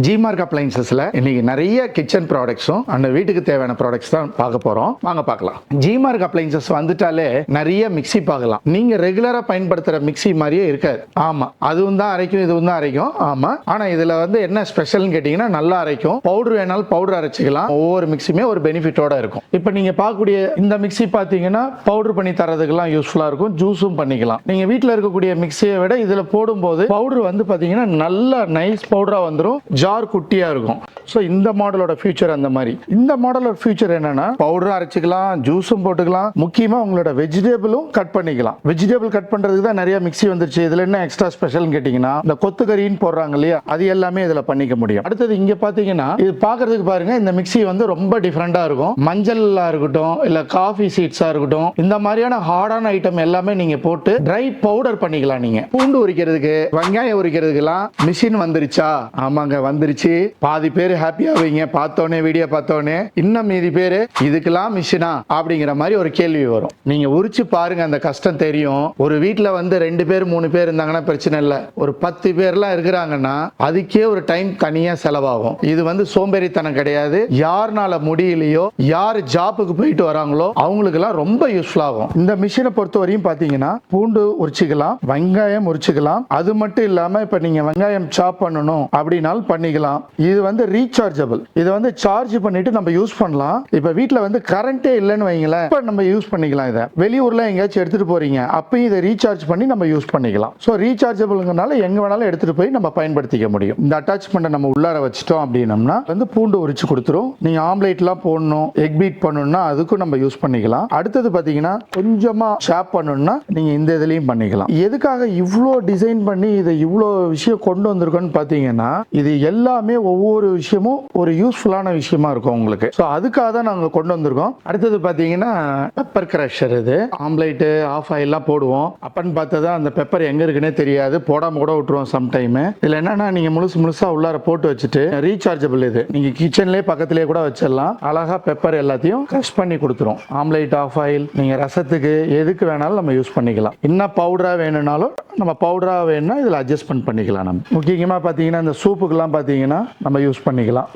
ஜிமார்க் அப்ளைன்சஸ்ல இன்னைக்கு நிறைய கிச்சன் ப்ராடக்ட்ஸும் அந்த வீட்டுக்கு தேவையான ப்ராடக்ட்ஸ் தான் பார்க்க போறோம். வாங்க பார்க்கலாம். ஜிமார்க் அப்ளைன்சஸ் வந்துட்டாலே நிறைய மிக்ஸி பார்க்கலாம். நீங்க ரெகுலரா பயன்படுத்துற மிக்ஸி மாதிரியே இருக்காது. ஆமா, அதுவும் தான் அரைக்கும், இதுவும் தான் அரைக்கும். ஆமா, ஆனா இதுல என்ன ஸ்பெஷல்னு கேட்டீங்கன்னா நல்லா அரைக்கும். பவுடர் வேணாலும் பவுடர் அரைச்சிக்கலாம். ஒவ்வொரு மிக்ஸியுமே ஒரு பெனிஃபிட்டோட இருக்கும். இப்போ நீங்க பார்க்கக்கூடிய இந்த மிக்ஸி பார்த்தீங்கன்னா பவுடர் பண்ணி தரதுக்கெல்லாம் யூஸ்ஃபுல்லா இருக்கும். ஜூஸும் பண்ணிக்கலாம். நீங்க வீட்டில் இருக்கக்கூடிய மிக்ஸியை விட இதுல போடும்போது பவுடர் பார்த்தீங்கன்னா நல்ல நைஸ் பவுடரா வந்துடும். ஜார் குட்டியா இருக்கும். ஸோ இந்த மாடலோட ஃபியூச்சர் அந்த மாதிரி. இந்த மாடலோட ஃபியூச்சர் என்னன்னா பவுடரும் அரைச்சிக்கலாம், ஜூஸும் போட்டுக்கலாம். முக்கியமா உங்களோட வெஜிடபிளும் கட் பண்ணிக்கலாம். வெஜிடபிள் கட் பண்றதுக்கு தான் நிறைய மிக்ஸி வந்துருச்சு. இதுல என்ன எக்ஸ்ட்ரா ஸ்பெஷல் கேட்டீங்கன்னா இந்த கொத்துக்கறின்னு போடுறாங்க இல்லையா, அது எல்லாமே இதுல பண்ணிக்க முடியும். அடுத்தது இங்க பாத்தீங்கன்னா இது பாக்குறதுக்கு பாருங்க, இந்த மிக்ஸி ரொம்ப டிஃபரெண்டா இருக்கும். மஞ்சளா இருக்கட்டும், இல்ல காஃபி சீட்ஸா இருக்கட்டும், இந்த மாதிரியான ஹார்டான ஐட்டம் எல்லாமே நீங்க போட்டு ட்ரை பவுடர் பண்ணிக்கலாம். நீங்க பூண்டு உரிக்கிறதுக்கு, வெங்காயம் உரிக்கிறதுக்கெல்லாம் மிஷின் வந்துருச்சா? ஆமாங்க, வந்துருச்சு. பாதி பேர் ஹாப்பியா வைங்க பார்த்தோன்னே, வீடியோ பார்த்தோன்னே. இன்னும் மீதி பேர் இதுக்கெல்லாம் மிஷினா அப்படிங்கிற மாதிரி ஒரு கேள்வி வரும். நீங்க உரிச்சு பாருங்க, அந்த கஷ்டம் தெரியும். ஒரு வீட்டுல 2 பேர் 3 பேர் இருந்தாங்கன்னா பிரச்சனை இல்லை. ஒரு 10 பேர்லாம் இருக்கிறாங்கன்னா அதுக்கே ஒரு டைம் தனியா செலவாகும். இது சோம்பேறித்தனம் கிடையாது. யாருனால முடியலையோ, யார் ஜாப்புக்கு போயிட்டு வராங்களோ அவங்களுக்கெல்லாம் ரொம்ப யூஸ்ஃபுல் ஆகும். இந்த மிஷினை பொறுத்த வரையும் பாத்தீங்கன்னா பூண்டு உரிச்சுக்கலாம், வெங்காயம் உரிச்சுக்கலாம். அது மட்டும் இல்லாம இப்ப நீங்க வெங்காயம் சாப் பண்ணணும் அப்படின்னாலும் பண்ணிக்கலாம். இது ரீசார்ஜபிள். இது சார்ஜ் பண்ணிட்டு நம்ம யூஸ் பண்ணலாம். இப்ப வீட்ல கரண்டே இல்லைன்னு வைங்களேன், இப்ப நம்ம யூஸ் பண்ணிக்கலாம். இதை வெளியூர்ல எங்கேயாச்சும் எடுத்துட்டு போறீங்க, அப்பயும் இதை ரீசார்ஜ் பண்ணி நம்ம யூஸ் பண்ணிக்கலாம். ஸோ ரீசார்ஜபிள்னால எங்க வேணாலும் எடுத்துட்டு போய் நம்ம பயன்படுத்திக்க முடியும். இந்த அட்டாச்மெண்ட் நம்ம உள்ளார வச்சுட்டோம் அப்படின்னம்னா பூண்டு உரிச்சு கொடுத்துரும். நீங்க ஆம்லேட்லாம் போடணும், எக் பீட் பண்ணணும்னா அதுக்கும் நம்ம யூஸ் பண்ணிக்கலாம். அடுத்தது பாத்தீங்கன்னா கொஞ்சமா ஷாப் பண்ணணும்னா நீங்க இந்த இதுலயும் பண்ணிக்கலாம். எதுக்காக இவ்வளோ டிசைன் பண்ணி இதை இவ்வளோ விஷயம் கொண்டு வந்திருக்கோன்னு பாத்தீங்கன்னா இது எல்லாமே ஒவ்வொரு விஷயமும் ஒரு யூஸ்ஃபுல்லான விஷயமா இருக்கும் உங்களுக்கு. ஸோ அதுக்காக தான் நாங்கள் கொண்டு வந்திருக்கோம். அடுத்தது பார்த்தீங்கன்னா பெப்பர் கிரஷர். இது ஆம்லேட்டு ஆஃப் ஆயிலாம் போடுவோம். அப்பன்னு பார்த்தா அந்த பெப்பர் எங்க இருக்குன்னே தெரியாது, போடாம கூட விட்டுருவோம் சம்டைம். இதில் என்னன்னா நீங்க முழுசா உள்ளார போட்டு வச்சுட்டு ரீசார்ஜபிள். இது நீங்க கிச்சன்லேயே பக்கத்துலேயே கூட வச்சிடலாம். அழகா பெப்பர் எல்லாத்தையும் கிரஷ் பண்ணி கொடுத்துரும். ஆம்லேட் ஆஃப் ஆயில் நீங்க ரசத்துக்கு எதுக்கு வேணாலும் நம்ம யூஸ் பண்ணிக்கலாம். இன்னும் பவுடரா வேணும்னாலும் நம்ம பவுடரா வேணும்னா இதில் அட்ஜஸ்ட்மெண்ட் பண்ணிக்கலாம். நம்ம முக்கியமாக பார்த்தீங்கன்னா இந்த சூப்புக்கெல்லாம் பார்த்தீங்கன்னா நம்ம யூஸ் பண்ணிக்கலாம்.